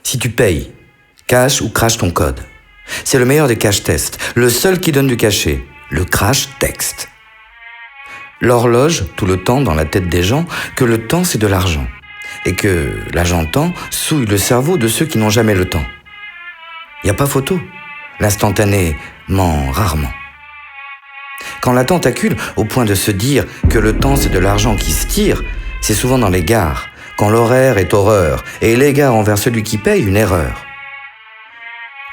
Si tu payes, cache ou crache ton code. C'est le meilleur des cache-tests, le seul qui donne du cachet, le crash-text. L'horloge, tout le temps dans la tête des gens, que le temps c'est de l'argent. Et que l'agent-temps souille le cerveau de ceux qui n'ont jamais le temps. Y a pas photo. L'instantané ment rarement. Quand la tentacule, au point de se dire que le temps c'est de l'argent qui se tire, c'est souvent dans les gares, quand l'horaire est horreur, et l'égard envers celui qui paye une erreur.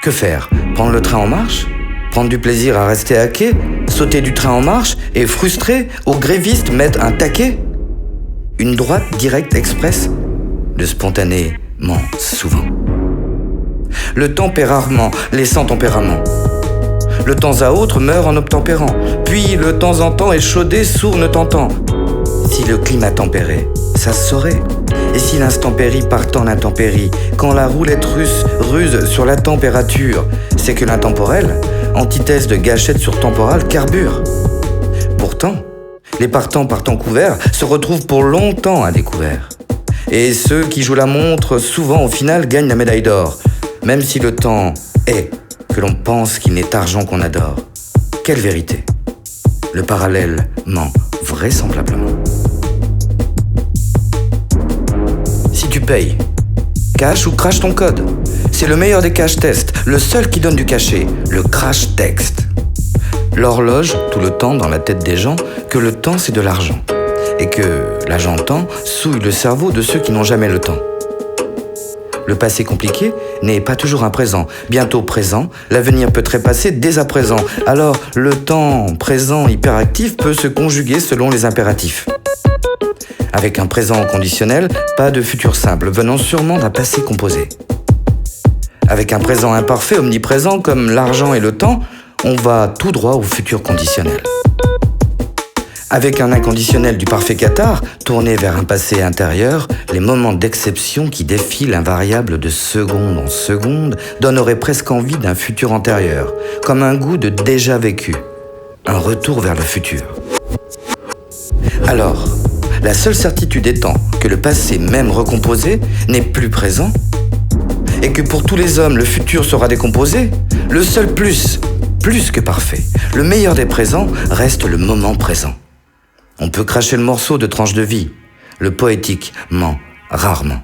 Que faire? Prendre le train en marche? Prendre du plaisir à rester à quai? Sauter du train en marche et, frustré, aux grévistes mettre un taquet? Une droite directe express? Le spontané ment souvent. Le temps paie rarement les sans tempérament. Le temps à autre meurt en obtempérant. Puis le temps en temps est chaudé, sourd ne t'entend. Si le climat tempéré, ça se saurait. Et si l'instempérie partant l'intempérie, quand la roulette russe ruse sur la température, c'est que l'intemporel, antithèse de gâchette sur temporale, carbure. Pourtant, les partants couverts se retrouvent pour longtemps à découvert. Et ceux qui jouent la montre, souvent au final, gagnent la médaille d'or. Même si le temps est que l'on pense qu'il n'est argent qu'on adore. Quelle vérité! Le parallèle ment vraisemblablement. Si tu payes, cache ou crache ton code. C'est le meilleur des cache-tests, le seul qui donne du cachet, le crash-text. L'horloge, tout le temps dans la tête des gens, que le temps c'est de l'argent. Et que l'agent-temps souille le cerveau de ceux qui n'ont jamais le temps. Le passé compliqué n'est pas toujours un présent. Bientôt présent, l'avenir peut trépasser dès à présent. Alors, le temps présent hyperactif peut se conjuguer selon les impératifs. Avec un présent conditionnel, pas de futur simple, venant sûrement d'un passé composé. Avec un présent imparfait, omniprésent, comme l'argent et le temps, on va tout droit au futur conditionnel. Avec un inconditionnel du parfait cathare, tourné vers un passé intérieur, les moments d'exception qui défilent invariables de seconde en seconde donneraient presque envie d'un futur antérieur, comme un goût de déjà vécu, un retour vers le futur. Alors, la seule certitude étant que le passé, même recomposé, n'est plus présent, et que pour tous les hommes le futur sera décomposé, le seul plus que parfait, le meilleur des présents reste le moment présent. On peut cracher le morceau de tranche de vie, le poétique ment rarement.